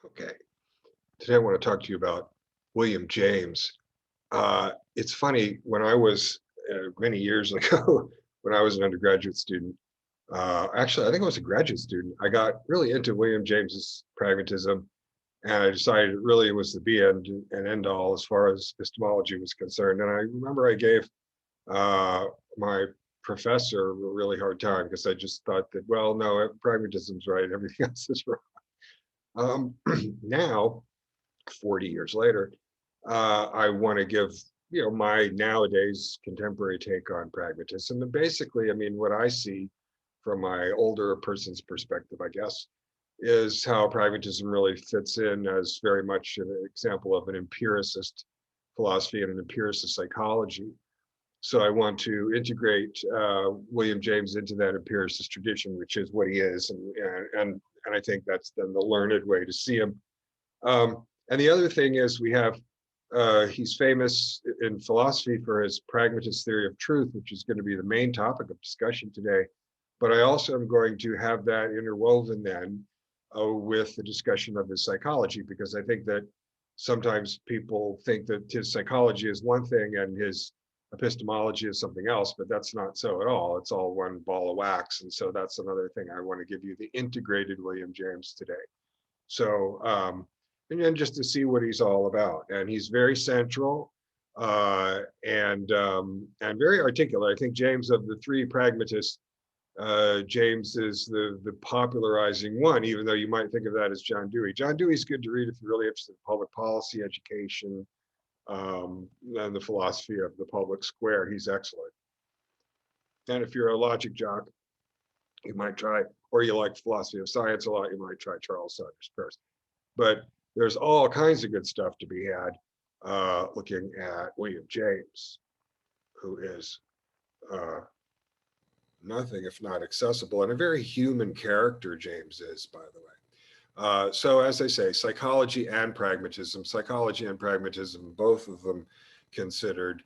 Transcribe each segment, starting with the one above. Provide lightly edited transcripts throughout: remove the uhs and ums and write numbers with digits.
Okay, today I want to talk to you about William James. It's funny, when I was many years ago, when I was an undergraduate student, actually, I think I was a graduate student, I got really into William James's pragmatism, and I decided it really was the be and end all as far as epistemology was concerned. And I remember I gave my professor a really hard time because I just thought that, well, no, pragmatism's right, everything else is wrong. Now, 40 years later, I want to give my nowadays contemporary take on pragmatism. And basically, I mean, what I see from my older person's perspective, I guess, is how pragmatism really fits in as very much an example of an empiricist philosophy and an empiricist psychology. So I want to integrate William James into that empiricist tradition, which is what he is, and I think that's then the learned way to see him. And the other thing is we have, he's famous in philosophy for his pragmatist theory of truth, which is going to be the main topic of discussion today. But I also am going to have that interwoven then with the discussion of his psychology, because I think that sometimes people think that his psychology is one thing and his epistemology is something else, but that's not so at all. It's all one ball of wax. And so that's another thing I want to give you, the integrated William James today. So, and then just to see what he's all about. And he's very central and very articulate. I think James, of the three pragmatists, James is the popularizing one, even though you might think of that as John Dewey. John Dewey's good to read if you're really interested in public policy, education, and the philosophy of the public square. He's excellent. And if you're a logic jock, you might try, or you like philosophy of science a lot, you might try Charles Sanders Peirce. But there's all kinds of good stuff to be had looking at William James, who is nothing if not accessible, and a very human character James is, by the way. So as I say, psychology and pragmatism, both of them considered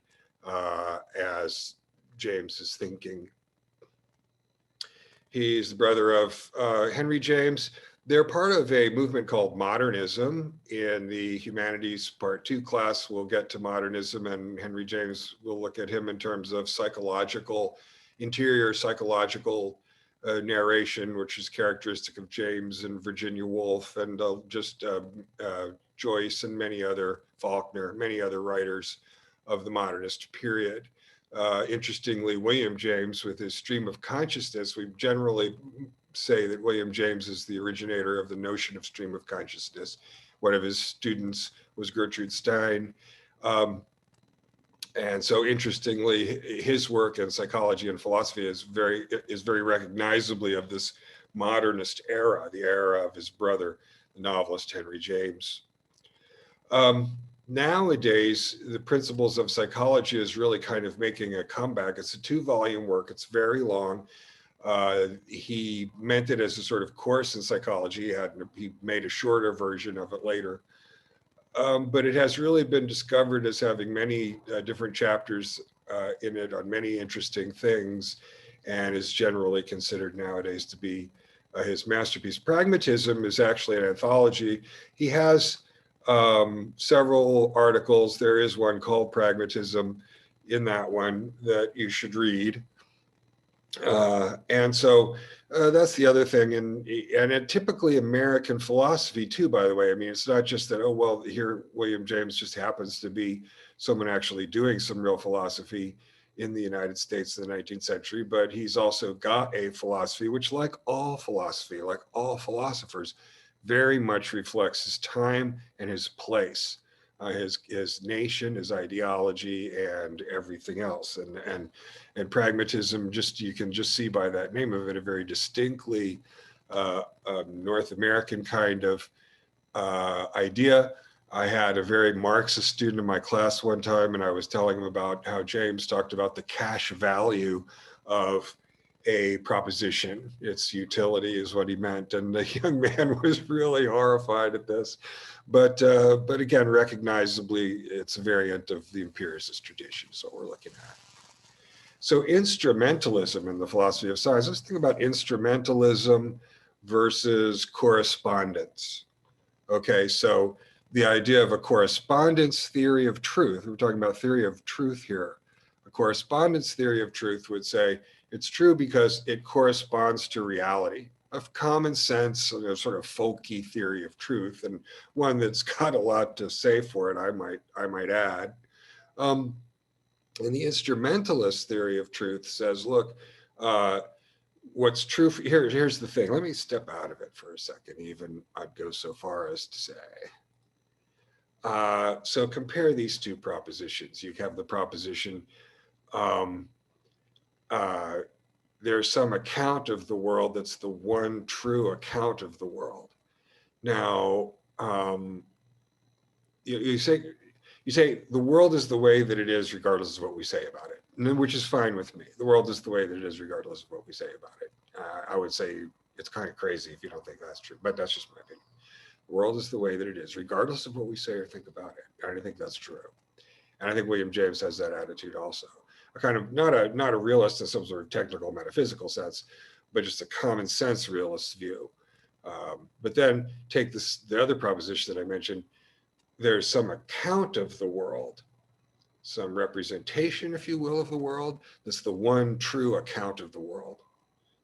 as James's thinking. He's the brother of Henry James. They're part of a movement called modernism. In the humanities part 2 class, we'll get to modernism, and Henry James, will look at him in terms of interior psychological narration, which is characteristic of James and Virginia Woolf and Joyce and Faulkner, many other writers of the modernist period. Interestingly, William James, with his stream of consciousness, we generally say that William James is the originator of the notion of stream of consciousness. One of his students was Gertrude Stein. And so interestingly, his work in psychology and philosophy is very recognizably of this modernist era, the era of his brother, the novelist Henry James. Nowadays, the principles of psychology is really kind of making a comeback. It's a 2-volume work. It's very long. He meant it as a sort of course in psychology. He made a shorter version of it later. But it has really been discovered as having many different chapters in it on many interesting things, and is generally considered nowadays to be his masterpiece. Pragmatism is actually an anthology. He has several articles. There is one called Pragmatism in that one that you should read. And so that's the other thing. And it typically American philosophy too, by the way. I mean, it's not just that, oh, well, here William James just happens to be someone actually doing some real philosophy in the United States in the 19th century, but he's also got a philosophy, which like all philosophy, like all philosophers, very much reflects his time and his place, his nation, his ideology, and everything else. And pragmatism, you can just see by that name of it, a very distinctly North American kind of idea. I had a very Marxist student in my class one time, and I was telling him about how James talked about the cash value of a proposition. Its utility is what he meant. And the young man was really horrified at this. But again, recognizably, it's a variant of the empiricist tradition, so we're looking at. So instrumentalism in the philosophy of science, let's think about instrumentalism versus correspondence. Okay, so the idea of a correspondence theory of truth, we're talking about theory of truth here. A correspondence theory of truth would say it's true because it corresponds to reality. Of common sense, sort of folky theory of truth, and one that's got a lot to say for it, I might add. Um, and the instrumentalist theory of truth says, look, uh, what's true for, here's the thing. Let me step out of it for a second. Even I'd go so far as to say, so compare these two propositions. You have the proposition, um, uh, there's some account of the world that's the one true account of the world. Now, you say the world is the way that it is regardless of what we say about it, which is fine with me. The world is the way that it is regardless of what we say about it. I would say it's kind of crazy if you don't think that's true, but that's just my opinion. The world is the way that it is regardless of what we say or think about it. And I think that's true. And I think William James has that attitude also. A kind of not a realist in some sort of technical metaphysical sense, but just a common sense realist view. But then take the other proposition that I mentioned. There's some account of the world, some representation, if you will, of the world. That's the one true account of the world,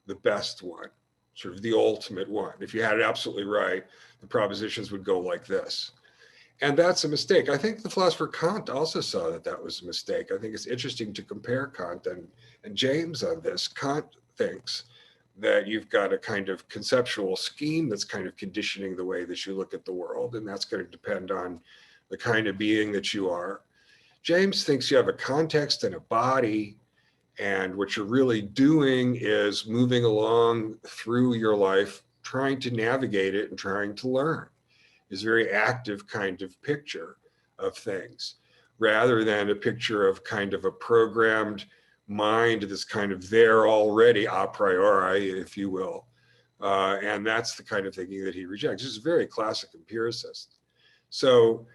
the best one, sort of the ultimate one. If you had it absolutely right, the propositions would go like this. And that's a mistake. I think the philosopher Kant also saw that that was a mistake. I think it's interesting to compare Kant and James on this. Kant thinks that you've got a kind of conceptual scheme that's kind of conditioning the way that you look at the world, and that's going to depend on the kind of being that you are. James thinks you have a context and a body, and what you're really doing is moving along through your life, trying to navigate it and trying to learn. Is a very active kind of picture of things rather than a picture of kind of a programmed mind that's kind of there already a priori, if you will. And that's the kind of thinking that he rejects. This is very classic empiricist. So,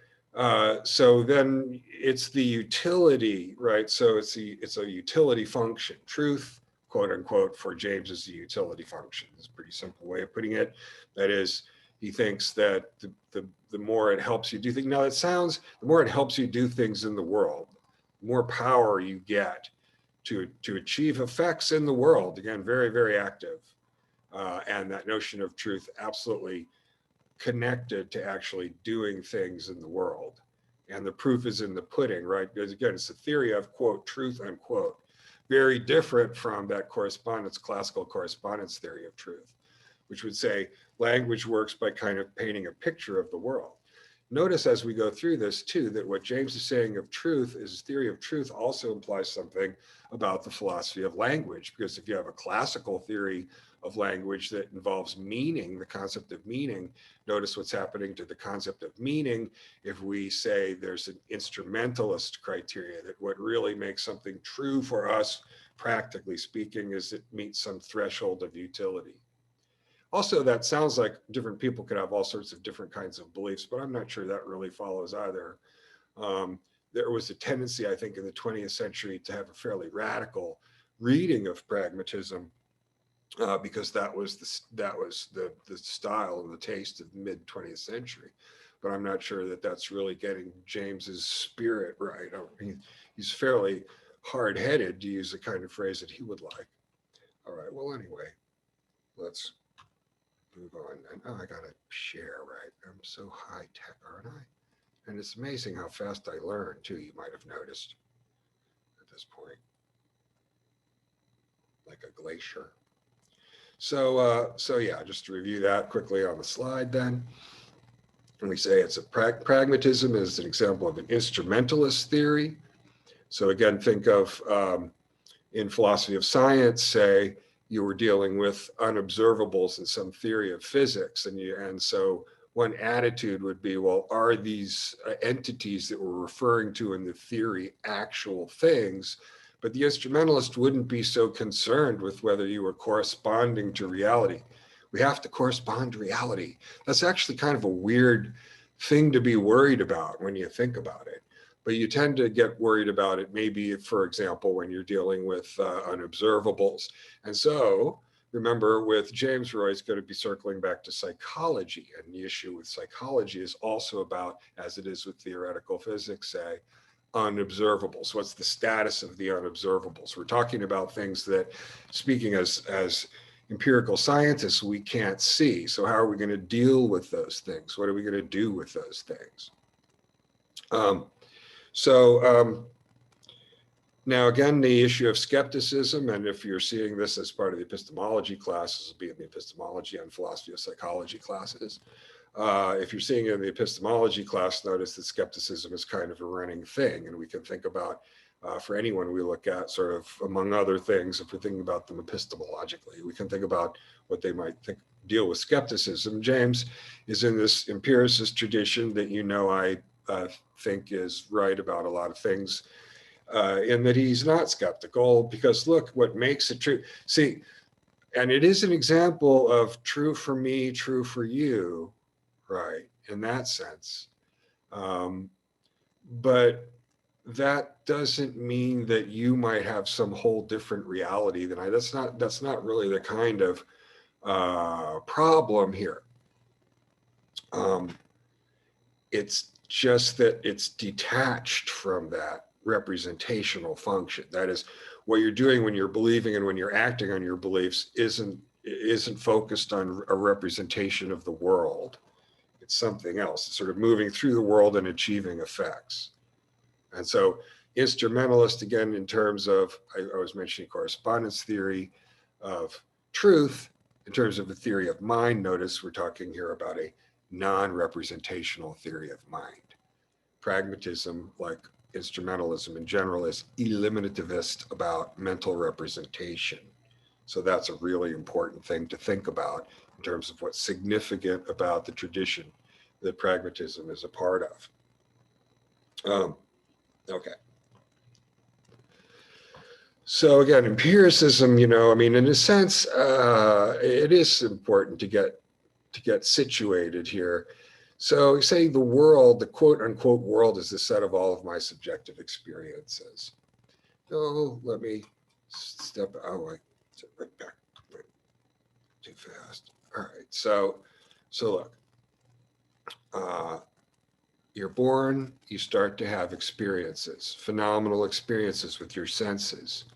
so then it's the utility, right? So it's a utility function. Truth, quote unquote, for James is a utility function. It's a pretty simple way of putting it. That is, he thinks that the more it helps you do things. Now it sounds, the more it helps you do things in the world, the more power you get to achieve effects in the world. Again, very, very active. And that notion of truth absolutely connected to actually doing things in the world. And the proof is in the pudding, right? Because again, it's a theory of, quote, truth, unquote. Very different from that classical correspondence theory of truth, which would say language works by kind of painting a picture of the world. Notice as we go through this too, that what James is saying of truth is theory of truth also implies something about the philosophy of language, because if you have a classical theory of language that involves meaning, the concept of meaning, notice what's happening to the concept of meaning if we say there's an instrumentalist criteria, that what really makes something true for us, practically speaking, is it meets some threshold of utility. Also, that sounds like different people could have all sorts of different kinds of beliefs, but I'm not sure that really follows either. There was a tendency, I think, in the 20th century to have a fairly radical reading of pragmatism because that was the style and the taste of the mid 20th century. But I'm not sure that that's really getting James's spirit right. He's fairly hard-headed, to use the kind of phrase that he would like. All right. Well, anyway, let's move on. And oh, I got to share, right? I'm so high tech, aren't I? And it's amazing how fast I learn too. You might have noticed at this point, like a glacier. So yeah, just to review that quickly on the slide then. And we say it's a pragmatism is an example of an instrumentalist theory. So again, think of in philosophy of science, say you were dealing with unobservables in some theory of physics, and so one attitude would be, well, are these entities that we're referring to in the theory actual things? But the instrumentalist wouldn't be so concerned with whether you were corresponding to reality. We have to correspond to reality. That's actually kind of a weird thing to be worried about when you think about it. But you tend to get worried about it maybe, for example, when you're dealing with unobservables. And so remember with James, we're always going to be circling back to psychology. And the issue with psychology is also about, as it is with theoretical physics, say, unobservables. What's the status of the unobservables? We're talking about things that, speaking as empirical scientists, we can't see. So how are we going to deal with those things? What are we going to do with those things? Um, so now, again, the issue of skepticism, and if you're seeing this as part of the epistemology classes, be it the epistemology and philosophy of psychology classes, if you're seeing it in the epistemology class, notice that skepticism is kind of a running thing. And we can think about, for anyone we look at, sort of among other things, if we're thinking about them epistemologically, we can think about what they might deal with skepticism. James is in this empiricist tradition that I think is right about a lot of things, in that he's not skeptical, because look, what makes it true. See, and it is an example of true for me, true for you, right, in that sense. But that doesn't mean that you might have some whole different reality than I. That's not really the kind of problem here. It's just that it's detached from that representational function. That is, what you're doing when you're believing and when you're acting on your beliefs isn't focused on a representation of the world. It's something else. It's sort of moving through the world and achieving effects. And so instrumentalist, again, in terms of, I was mentioning correspondence theory of truth, in terms of the theory of mind, notice we're talking here about a non-representational theory of mind. Pragmatism, like instrumentalism in general, is eliminativist about mental representation. So that's a really important thing to think about in terms of what's significant about the tradition that pragmatism is a part of. Okay. So again, empiricism, in a sense, it is important to get situated here. So say the world, the quote unquote world, is the set of all of my subjective experiences. So let me step out, right back, too fast. All right, so look, you're born, you start to have experiences, phenomenal experiences with your senses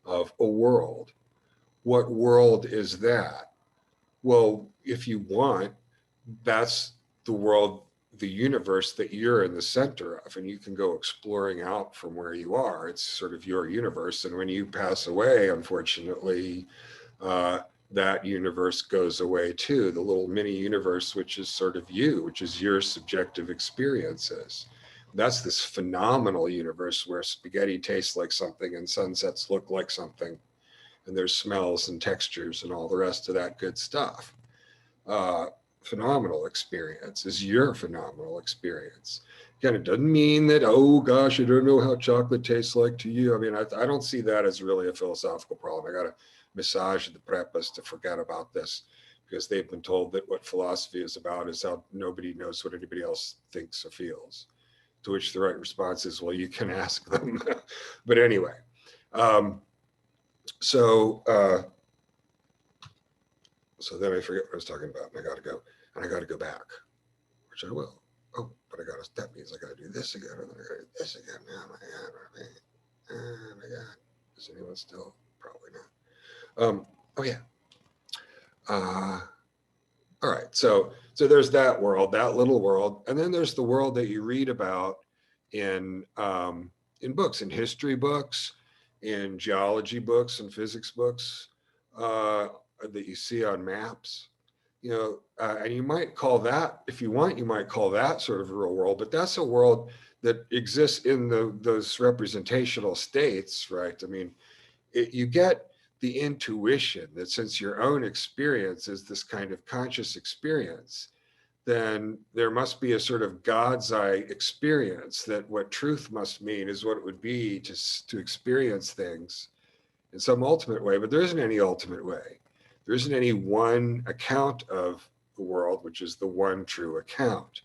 of a world. What world is that? Well, if you want, that's the world, the universe that you're in the center of, and you can go exploring out from where you are. It's sort of your universe. And when you pass away, unfortunately, that universe goes away too, the little mini universe, which is sort of you, which is your subjective experiences. That's this phenomenal universe where spaghetti tastes like something and sunsets look like something, and there's smells and textures and all the rest of that good stuff. Phenomenal experience is your phenomenal experience. Again, it doesn't mean that, oh gosh, I don't know how chocolate tastes like to you. I don't see that as really a philosophical problem. I got to massage the preppers to forget about this, because they've been told that what philosophy is about is how nobody knows what anybody else thinks or feels. To which the right response is, well, you can ask them. But anyway, so then I forget what I was talking about, and I got to go, and I got to go back, which I will. Oh, but that means I got to do this again, and then I got to do this again. Oh my God, oh my God. Is anyone still? Probably not. Oh yeah. All right. So there's that world, that little world, and then there's the world that you read about in books, in history books, in geology books, and physics books, that you see on maps. And you might call that, if you want, you might call that sort of a real world, but that's a world that exists in those representational states, right? You get the intuition that since your own experience is this kind of conscious experience, then there must be a sort of God's eye experience, that what truth must mean is what it would be to experience things in some ultimate way, but there isn't any ultimate way. There isn't any one account of the world, which is the one true account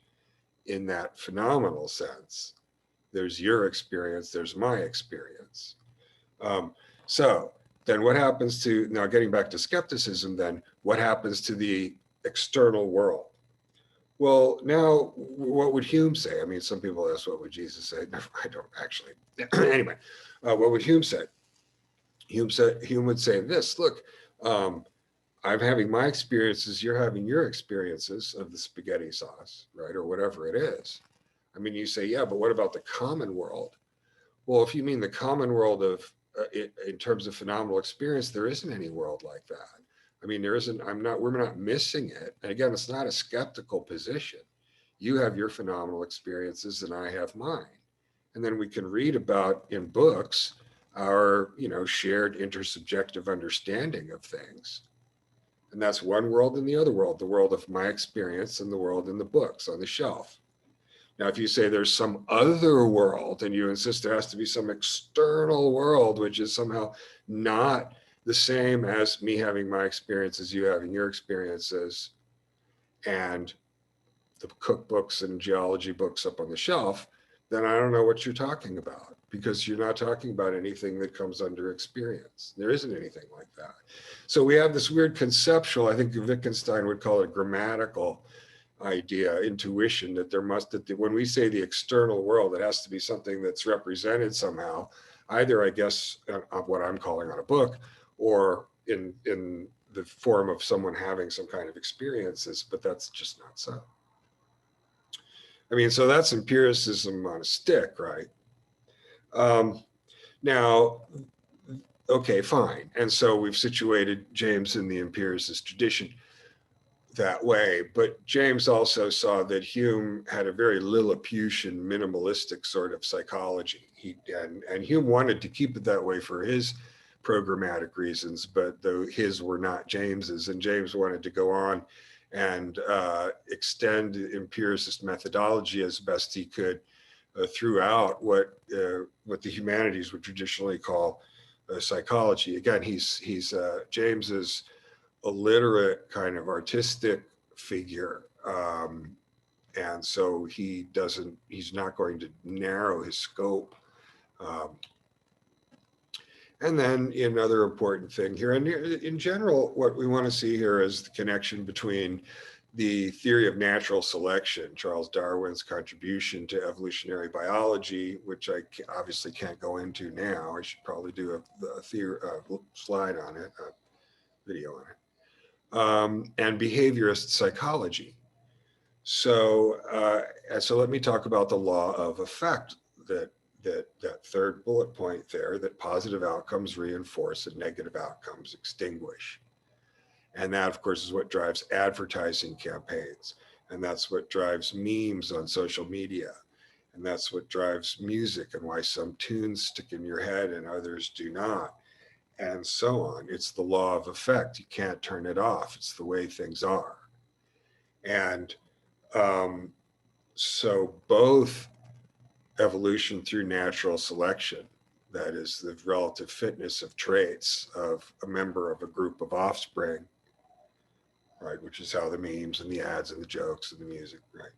in that phenomenal sense. There's your experience, there's my experience. So then what happens to, now getting back to skepticism, then what happens to the external world? Well, now what would Hume say? I mean, some people ask, what would Jesus say? No, I don't actually. Anyway, what would Hume say? Hume would say this, look, um, I'm having my experiences, you're having your experiences of the spaghetti sauce, right? Or whatever it is. I mean, you say, yeah, but what about the common world? Well, if you mean the common world of, in terms of phenomenal experience, there isn't any world like that. I mean, there isn't, we're not missing it. And again, it's not a skeptical position. You have your phenomenal experiences and I have mine. And then we can read about in books our, shared intersubjective understanding of things. And that's one world and the other world, the world of my experience and the world in the books on the shelf. Now, if you say there's some other world and you insist there has to be some external world, which is somehow not the same as me having my experiences, you having your experiences, and the cookbooks and geology books up on the shelf, then I don't know what you're talking about, because you're not talking about anything that comes under experience. There isn't anything like that. So we have this weird conceptual, I think Wittgenstein would call it grammatical idea, intuition, that when we say the external world, it has to be something that's represented somehow, either, I guess, of what I'm calling on a book, or in the form of someone having some kind of experiences, but that's just not so. I mean, so that's empiricism on a stick, right? Now, okay, fine. And so we've situated James in the empiricist tradition that way, but James also saw that Hume had a very Lilliputian, minimalistic sort of psychology. And Hume wanted to keep it that way for his programmatic reasons, but though his were not James's, and James wanted to go on and extend empiricist methodology as best he could throughout what the humanities would traditionally call psychology. Again, James is a literate kind of artistic figure. And so he's not going to narrow his scope. And then another important thing here, and in general, what we want to see here is the connection between the theory of natural selection, Charles Darwin's contribution to evolutionary biology, which I obviously can't go into now. I should probably do a slide on it, a video on it. And behaviorist psychology. So let me talk about the law of effect, that third bullet point there, that positive outcomes reinforce and negative outcomes extinguish. And that, of course, is what drives advertising campaigns. And that's what drives memes on social media. And that's what drives music, and why some tunes stick in your head and others do not, and so on. It's the law of effect. You can't turn it off. It's the way things are. And so both evolution through natural selection, that is the relative fitness of traits of a member of a group of offspring, right, which is how the memes and the ads and the jokes and the music, right?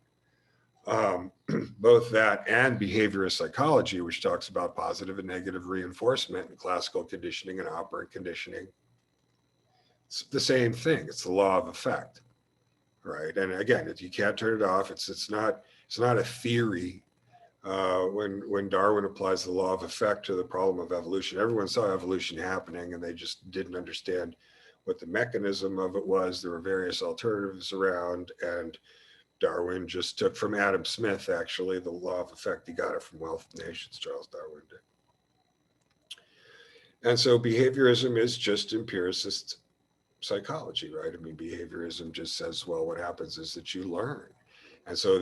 Both that and behaviorist psychology, which talks about positive and negative reinforcement and classical conditioning and operant conditioning. It's the same thing. It's the law of effect, right? And again, you can't turn it off. It's not a theory. When Darwin applies the law of effect to the problem of evolution, everyone saw evolution happening, and they just didn't understand what the mechanism of it was. There were various alternatives around, and Darwin just took from Adam Smith, actually, the law of effect. He got it from Wealth of Nations, Charles Darwin did. And so behaviorism is just empiricist psychology, right? I mean, behaviorism just says, well, what happens is that you learn. And so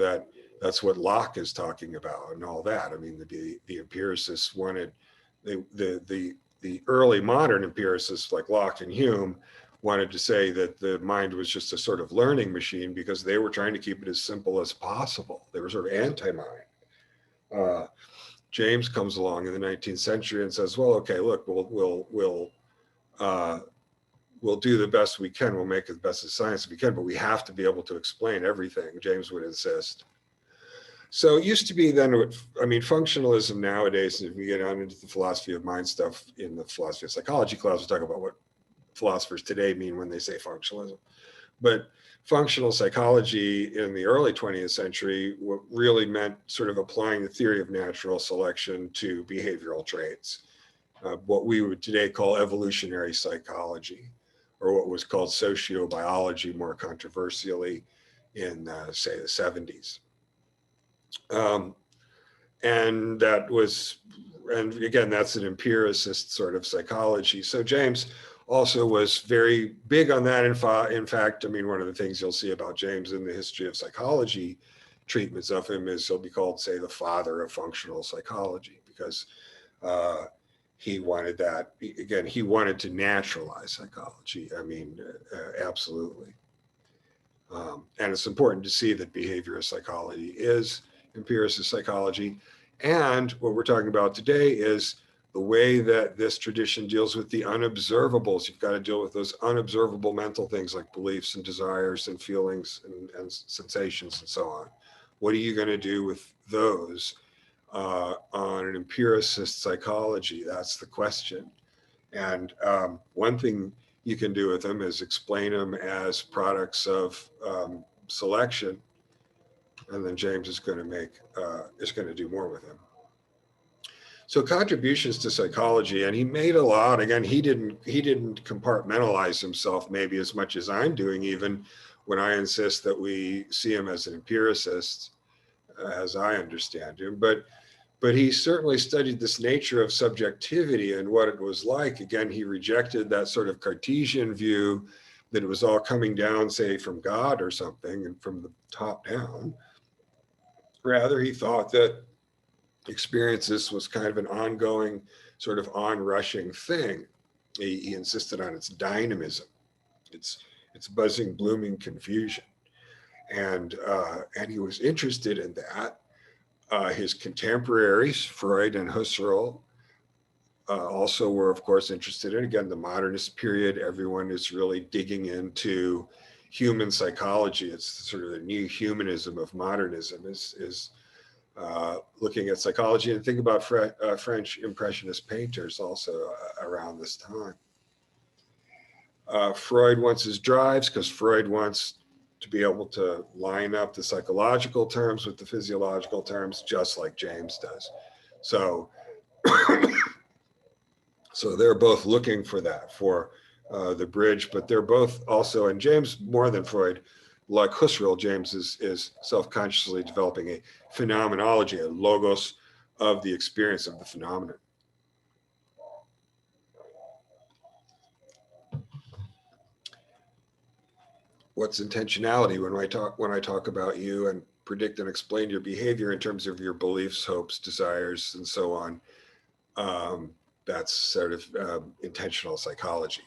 that's what Locke is talking about and all that. I mean, the empiricists wanted, the early modern empiricists like Locke and Hume wanted to say that the mind was just a sort of learning machine, because they were trying to keep it as simple as possible. They were sort of anti-mind. James comes along in the 19th century and says, well, okay, look, we'll do the best we can. We'll make it the best of science we can, but we have to be able to explain everything, James would insist. So it used to be then, I mean, functionalism nowadays, if we get on into the philosophy of mind stuff in the philosophy of psychology class, we talk about what philosophers today mean when they say functionalism. But functional psychology in the early 20th century really meant sort of applying the theory of natural selection to behavioral traits, what we would today call evolutionary psychology, or what was called sociobiology more controversially in, say, the 70s. Um, and that was, and again, that's an empiricist sort of psychology. So James also was very big on that. In fact, I mean, one of the things you'll see about James in the history of psychology treatments of him is he'll be called, say, the father of functional psychology, because he wanted that, again, he wanted to naturalize psychology. I mean, absolutely. And it's important to see that behaviorist psychology is empiricist psychology. And what we're talking about today is the way that this tradition deals with the unobservables. You've got to deal with those unobservable mental things like beliefs and desires and feelings and sensations and so on. What are you going to do with those on an empiricist psychology? That's the question. And one thing you can do with them is explain them as products of selection, and then James is going to do more with him. So contributions to psychology, and he made a lot. Again, he didn't compartmentalize himself maybe as much as I'm doing, even when I insist that we see him as an empiricist, as I understand him. But he certainly studied this nature of subjectivity and what it was like. Again, he rejected that sort of Cartesian view that it was all coming down, say, from God or something and from the top down. Rather, he thought that experiences was kind of an ongoing, sort of onrushing thing. He insisted on its dynamism, its buzzing, blooming confusion. And he was interested in that. His contemporaries, Freud and Husserl, also were, of course, interested in, again, the modernist period. Everyone is really digging into human psychology. It's sort of the new humanism of modernism is looking at psychology. And think about French Impressionist painters also around this time. Freud wants his drives because Freud wants to be able to line up the psychological terms with the physiological terms, just like James does. So, so they're both looking for that, for the bridge, but they're both also, and James more than Freud, like Husserl, James is self-consciously developing a phenomenology, a logos of the experience of the phenomenon. What's intentionality? When I talk about you and predict and explain your behavior in terms of your beliefs, hopes, desires, and so on, that's sort of intentional psychology.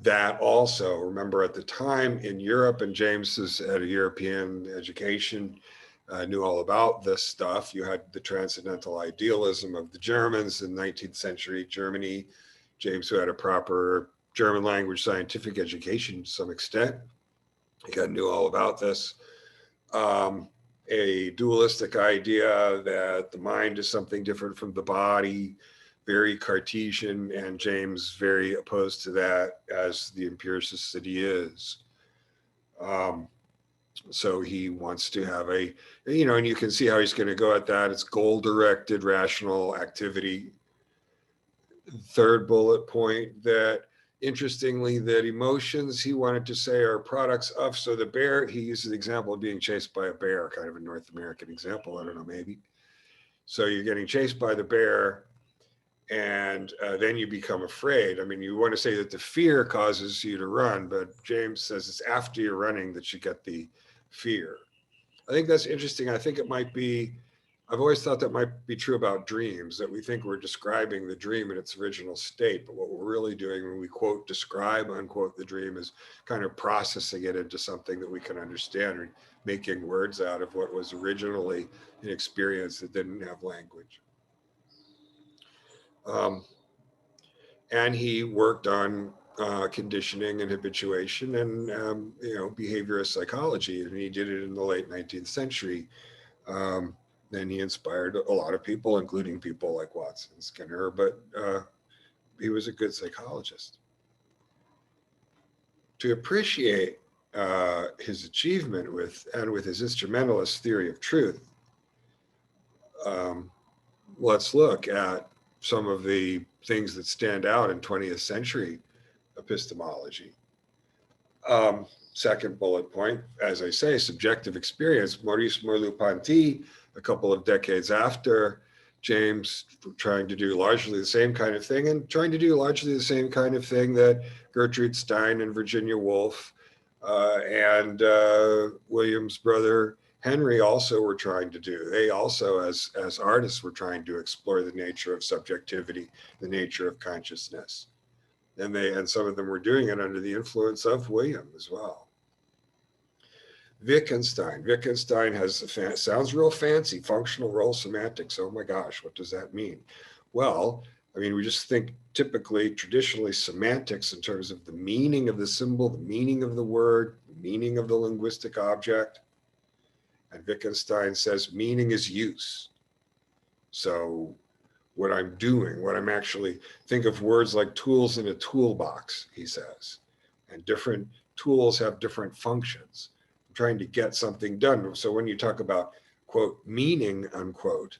That also, remember at the time in Europe, and James is at a European education, knew all about this stuff. You had the transcendental idealism of the Germans in 19th century Germany. James, who had a proper German language scientific education to some extent, he knew all about this. A dualistic idea that the mind is something different from the body, very Cartesian, and James very opposed to that as the empiricist that he is. So he wants to have a, and you can see how he's going to go at that. It's goal-directed rational activity. Third bullet point, that interestingly, that emotions he wanted to say are products of, so the bear, he uses the example of being chased by a bear, kind of a North American example, I don't know, maybe. So you're getting chased by the bear, and then you become afraid. I mean, you want to say that the fear causes you to run, but James says it's after you're running that you get the fear. I think that's interesting. I think it might be, I've always thought that might be true about dreams, that we think we're describing the dream in its original state, but what we're really doing when we quote, describe, unquote, the dream is kind of processing it into something that we can understand, or making words out of what was originally an experience that didn't have language. And he worked on conditioning and habituation and, behaviorist psychology. And he did it in the late 19th century. And he inspired a lot of people, including people like Watson Skinner, but he was a good psychologist. To appreciate his achievement with his instrumentalist theory of truth, um, let's look at some of the things that stand out in 20th century epistemology. Second bullet point, as I say, subjective experience. Maurice Merleau-Ponty, a couple of decades after James, trying to do largely the same kind of thing, and trying to do largely the same kind of thing that Gertrude Stein and Virginia Woolf and William's brother Henry also were trying to do. They also, as artists, were trying to explore the nature of subjectivity, the nature of consciousness. And some of them were doing it under the influence of William as well. Wittgenstein has sounds real fancy, functional role semantics. Oh my gosh, what does that mean? Well, I mean, we just think typically, traditionally, semantics in terms of the meaning of the symbol, the meaning of the word, the meaning of the linguistic object. And Wittgenstein says meaning is use. So what I'm doing, what I'm actually, think of words like tools in a toolbox, he says, and different tools have different functions. I'm trying to get something done. So when you talk about, quote, meaning, unquote,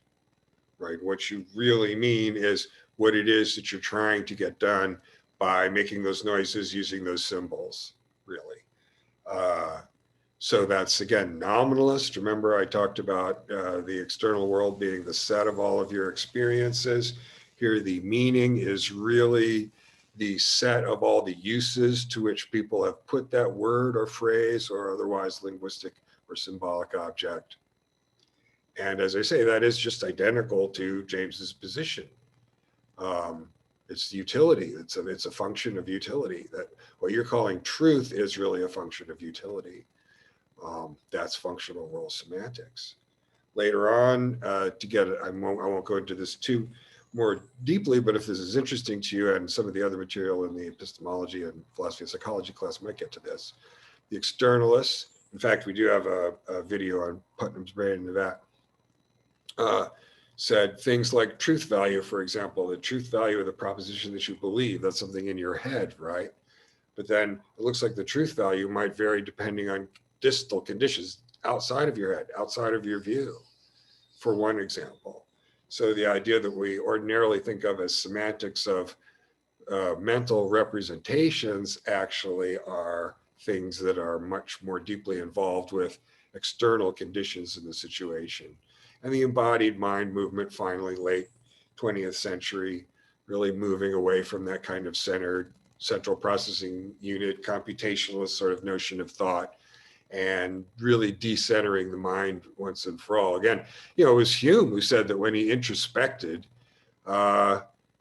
right, what you really mean is what it is that you're trying to get done by making those noises, using those symbols, really. So that's, again, nominalist. Remember, I talked about the external world being the set of all of your experiences. Here, the meaning is really the set of all the uses to which people have put that word or phrase or otherwise linguistic or symbolic object. And as I say, that is just identical to James's position. It's utility. It's a function of utility. That what you're calling truth is really a function of utility. That's functional role semantics. Later on, to get it, I won't go into this too more deeply, but if this is interesting to you and some of the other material in the epistemology and philosophy of psychology class might get to this. The externalists, in fact, we do have a video on Putnam's brain in that, said things like truth value, for example, the truth value of the proposition that you believe, that's something in your head, right? But then it looks like the truth value might vary depending on distal conditions outside of your head, outside of your view, for one example. So the idea that we ordinarily think of as semantics of mental representations actually are things that are much more deeply involved with external conditions in the situation. And the embodied mind movement, finally, late 20th century, really moving away from that kind of central processing unit, computationalist sort of notion of thought, and really decentering the mind once and for all. Again, it was Hume who said that when he introspected,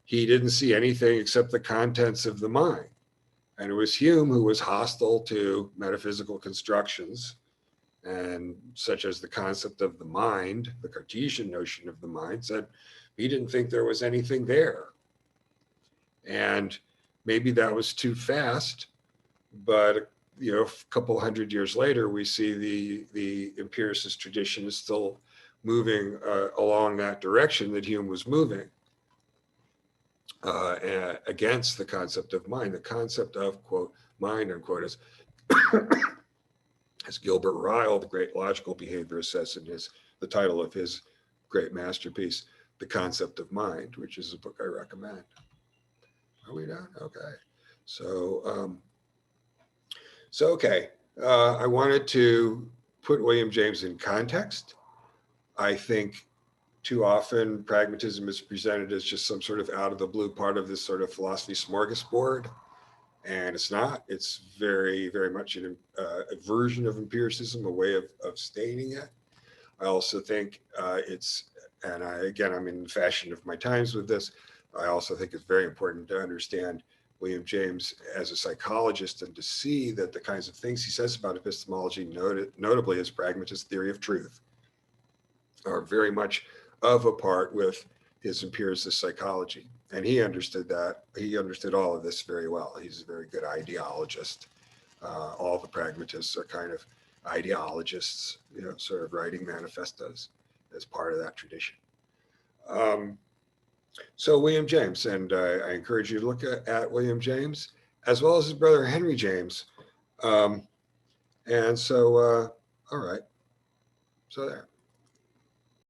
he didn't see anything except the contents of the mind. And it was Hume who was hostile to metaphysical constructions, and such as the concept of the mind, the Cartesian notion of the mind, said he didn't think there was anything there. And maybe that was too fast, but a couple hundred years later, we see the empiricist tradition is still moving along that direction that Hume was moving against the concept of mind. The concept of, quote, mind, unquote, as Gilbert Ryle, the great logical behaviorist, says in the title of his great masterpiece, The Concept of Mind, which is a book I recommend. Are we done? Okay. So, okay. I wanted to put William James in context. I think too often pragmatism is presented as just some sort of out of the blue part of this sort of philosophy smorgasbord. And it's not. It's very, very much a version of empiricism, a way of stating it. I also think I'm in the fashion of my times with this. I also think it's very important to understand William James as a psychologist and to see that the kinds of things he says about epistemology, notably his pragmatist theory of truth, are very much of a part with is empiricist psychology. And he understood that. He understood all of this very well. He's a very good ideologist. All the pragmatists are kind of ideologists, sort of writing manifestos as part of that tradition. So William James, and I encourage you to look at William James, as well as his brother Henry James. And so, all right. So there.